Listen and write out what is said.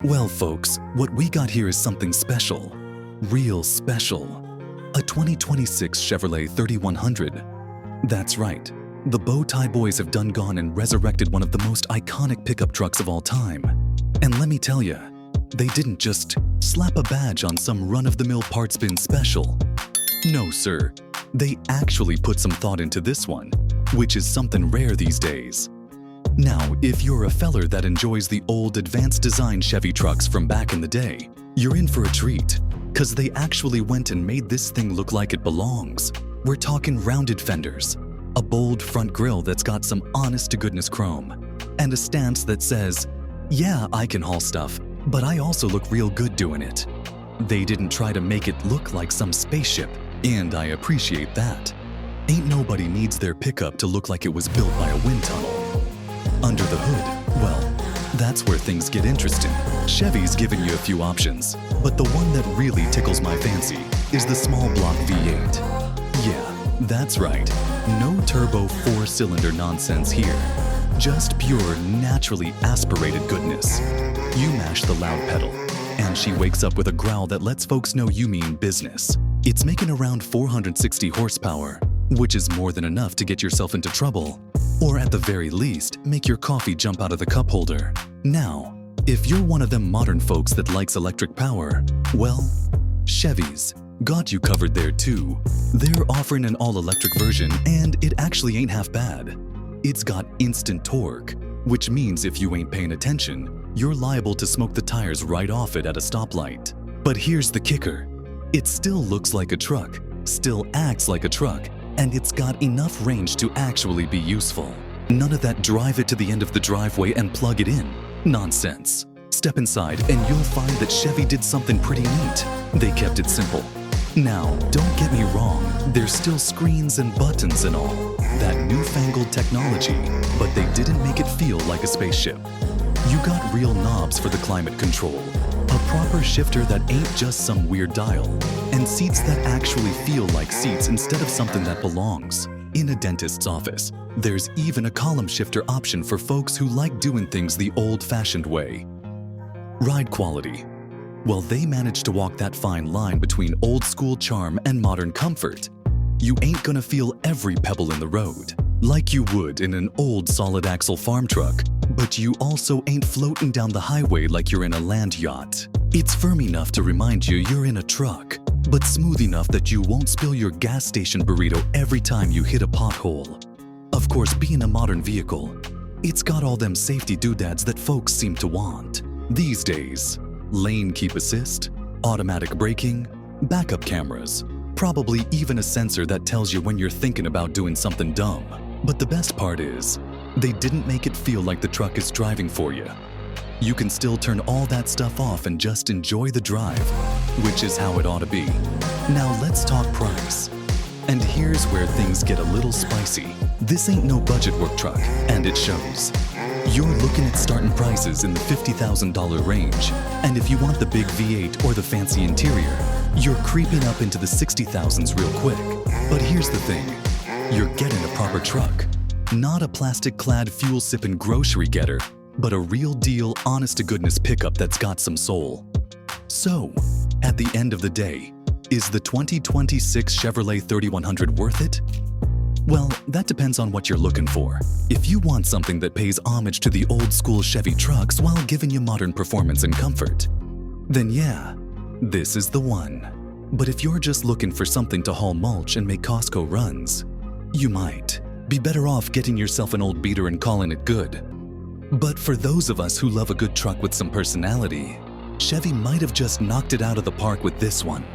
Well, folks, what we got here is something special. Real special. A 2026 Chevrolet 3100. That's right. The Bow Tie Boys have done gone and resurrected one of the most iconic pickup trucks of all time. And let me tell you, they didn't just slap a badge on some run-of-the-mill parts bin special. No, sir. They actually put some thought into this one, which is something rare these days. Now, if you're a feller that enjoys the old advanced design Chevy trucks from back in the day, you're in for a treat, cause they actually went and made this thing look like it belongs. We're talking rounded fenders, a bold front grille that's got some honest-to-goodness chrome, and a stance that says, yeah, I can haul stuff, but I also look real good doing it. They didn't try to make it look like some spaceship, and I appreciate that. Ain't nobody needs their pickup to look like it was built by a wind tunnel. Under the hood, well, that's where things get interesting. Chevy's given you a few options, but the one that really tickles my fancy is the small block V8. Yeah, that's right. No turbo 4-cylinder nonsense here. Just pure, naturally aspirated goodness. You mash the loud pedal, and she wakes up with a growl that lets folks know you mean business. It's making around 460 horsepower, which is more than enough to get yourself into trouble, or at the very least, make your coffee jump out of the cup holder. Now, if you're one of them modern folks that likes electric power, well, Chevy's got you covered there too. They're offering an all-electric version, and it actually ain't half bad. It's got instant torque, which means if you ain't paying attention, you're liable to smoke the tires right off it at a stoplight. But here's the kicker. It still looks like a truck, still acts like a truck, and it's got enough range to actually be useful. None of that drive it to the end of the driveway and plug it in nonsense. Step inside and you'll find that Chevy did something pretty neat. They kept it simple. Now, don't get me wrong, there's still screens and buttons and all, that newfangled technology, but they didn't make it feel like a spaceship. You got real knobs for the climate control, a proper shifter that ain't just some weird dial, and seats that actually feel like seats instead of something that belongs. In a dentist's office, there's even a column shifter option for folks who like doing things the old-fashioned way. Ride quality. Well, they managed to walk that fine line between old-school charm and modern comfort. You ain't gonna feel every pebble in the road, like you would in an old solid-axle farm truck, but you also ain't floating down the highway like you're in a land yacht. It's firm enough to remind you you're in a truck, but smooth enough that you won't spill your gas station burrito every time you hit a pothole. Of course, being a modern vehicle, it's got all them safety doodads that folks seem to want these days. Lane keep assist, automatic braking, backup cameras, probably even a sensor that tells you when you're thinking about doing something dumb. But the best part is, they didn't make it feel like the truck is driving for you. You can still turn all that stuff off and just enjoy the drive, which is how it ought to be. Now let's talk price. And here's where things get a little spicy. This ain't no budget work truck, and it shows. You're looking at starting prices in the $50,000 range, and if you want the big V8 or the fancy interior, you're creeping up into the $60,000s real quick. But here's the thing, you're getting a proper truck. Not a plastic-clad fuel-sipping grocery getter, but a real deal, honest-to-goodness pickup that's got some soul. So, at the end of the day, is the 2026 Chevrolet 3100 worth it? Well, that depends on what you're looking for. If you want something that pays homage to the old-school Chevy trucks while giving you modern performance and comfort, then yeah, this is the one. But if you're just looking for something to haul mulch and make Costco runs, you might be better off getting yourself an old beater and calling it good. But for those of us who love a good truck with some personality, Chevy might have just knocked it out of the park with this one.